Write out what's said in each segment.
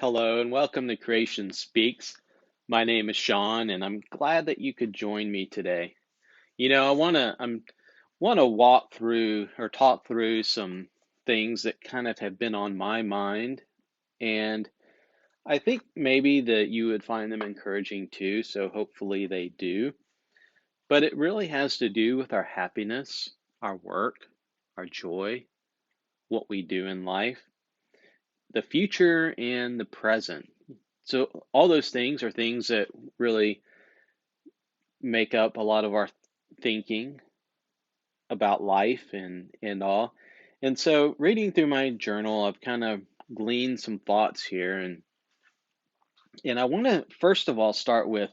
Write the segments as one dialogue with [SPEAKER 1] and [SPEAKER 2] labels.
[SPEAKER 1] Hello and welcome to Creation Speaks. My name is Sean and I'm glad that you could join me today. I want to walk through or talk through some things that kind of have been on my mind, and I think maybe that you would find them encouraging too, so hopefully they do. But it really has to do with our happiness, our work, our joy, what we do in life, the future and the present. So all those things are things that really make up a lot of our thinking about life and all. And so reading through my journal, I've kind of gleaned some thoughts here, and I want to first of all start with,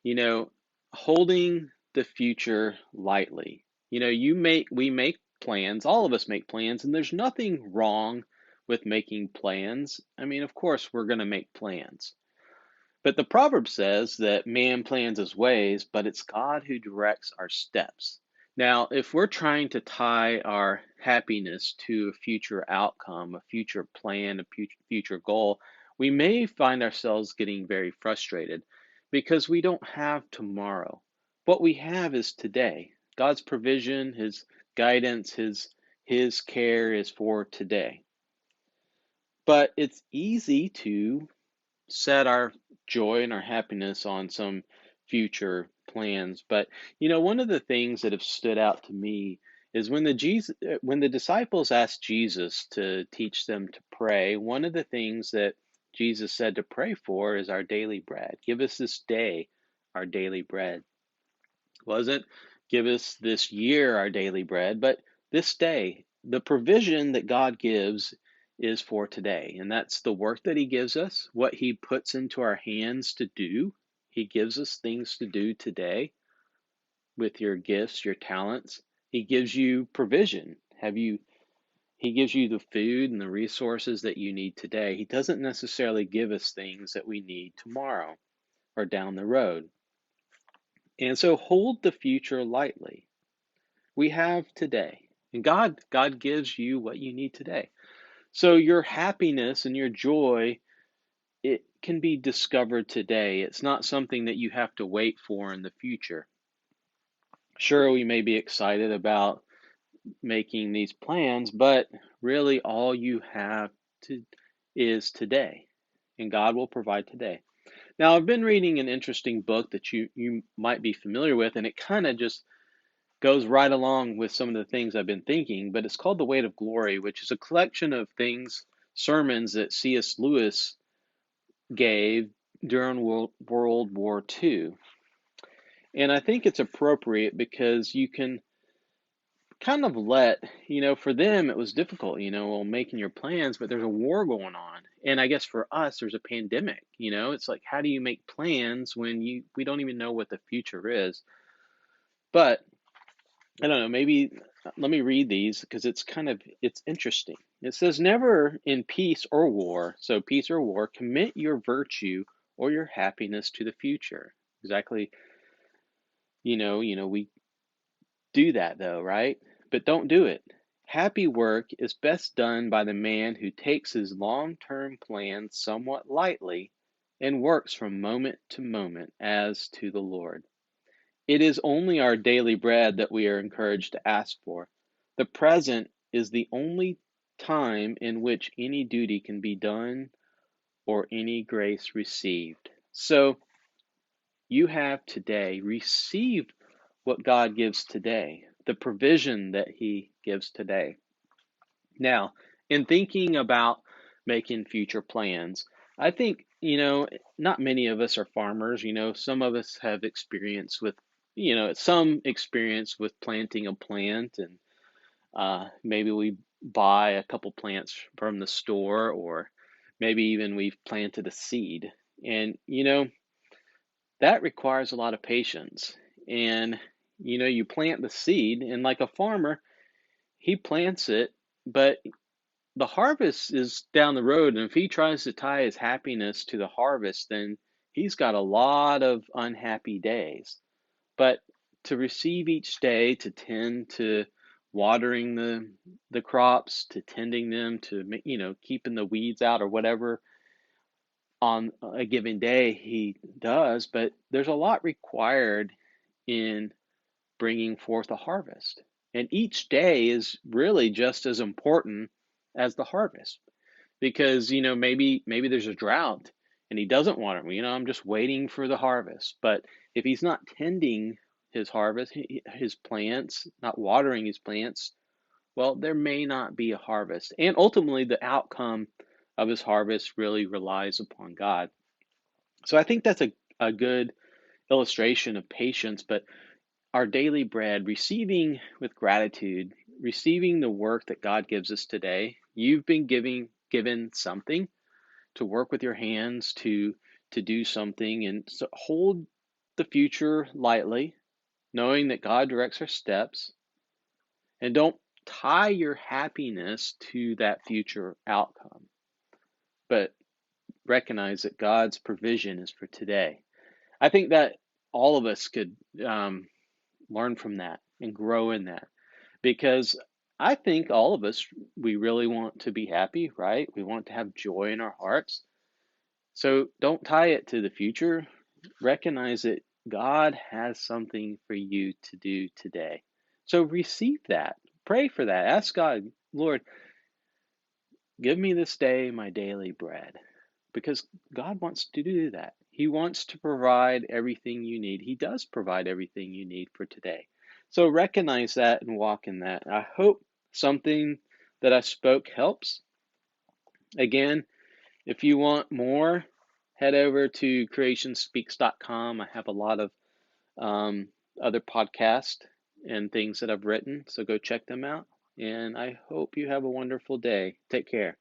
[SPEAKER 1] you know, holding the future lightly. We make plans, all of us make plans, and there's nothing wrong with making plans. I mean, of course, we're going to make plans. But the proverb says that man plans his ways, but it's God who directs our steps. Now, if we're trying to tie our happiness to a future outcome, a future plan, a future goal, we may find ourselves getting very frustrated because we don't have tomorrow. What we have is today. God's provision, His guidance, His care is for today. But it's easy to set our joy and our happiness on some future plans. But one of the things that have stood out to me is when the disciples asked Jesus to teach them to pray, one of the things that Jesus said to pray for is our daily bread. Give us this day our daily bread. It wasn't give us this year our daily bread, but this day. The provision that God gives is for today, and that's the work that He gives us, what He puts into our hands to do. He gives us things to do today with your gifts, your talents. He gives you provision. He gives you the food and the resources that you need today. He doesn't necessarily give us things that we need tomorrow or down the road. And so hold the future lightly. We have today. And God gives you what you need today. So your happiness and your joy, it can be discovered today. It's not something that you have to wait for in the future. Sure, we may be excited about making these plans, but really all you have to is today, and God will provide today. Now, I've been reading an interesting book that you might be familiar with, and it kind of just goes right along with some of the things I've been thinking, but it's called The Weight of Glory, which is a collection of sermons that C.S. Lewis gave during World War II. And I think it's appropriate because you can kind of for them it was difficult, making your plans, but there's a war going on. And I guess for us, there's a pandemic, it's like, how do you make plans when we don't even know what the future is? But I don't know, maybe let me read these because it's interesting. It says, never in peace or war, so peace or war, commit your virtue or your happiness to the future. Exactly, we do that though, right? But don't do it. Happy work is best done by the man who takes his long-term plans somewhat lightly and works from moment to moment as to the Lord. It is only our daily bread that we are encouraged to ask for. The present is the only time in which any duty can be done or any grace received. So you have today. Receive what God gives today, the provision that He gives today. Now, in thinking about making future plans, I think, not many of us are farmers. Some of us have some experience with planting a plant, and maybe we buy a couple plants from the store, or maybe even we've planted a seed. And, that requires a lot of patience. And, you plant the seed, and like a farmer, he plants it, but the harvest is down the road. And if he tries to tie his happiness to the harvest, then he's got a lot of unhappy days. But to receive each day, to tend to watering the crops, to tending them, to keeping the weeds out or whatever, on a given day, he does, but there's a lot required in bringing forth a harvest. And each day is really just as important as the harvest because, maybe there's a drought and he doesn't want it. I'm just waiting for the harvest. But if he's not tending his harvest, his plants, not watering his plants, well, there may not be a harvest. And ultimately, the outcome of his harvest really relies upon God. So I think that's a good illustration of patience, but our daily bread, receiving with gratitude, receiving the work that God gives us today. You've been given something to work with your hands to do something, and so hold the future lightly, knowing that God directs our steps, and don't tie your happiness to that future outcome, but recognize that God's provision is for today. I think that all of us could learn from that and grow in that because I think all of us, we really want to be happy, right? We want to have joy in our hearts. So don't tie it to the future. Recognize that God has something for you to do today. So receive that. Pray for that. Ask God, Lord, give me this day my daily bread. Because God wants to do that. He wants to provide everything you need. He does provide everything you need for today. So recognize that and walk in that. I hope something that I spoke helps. Again, if you want more, head over to creationspeaks.com. I have a lot of um, other podcasts and things that I've written, so go check them out. And I hope you have a wonderful day. Take care.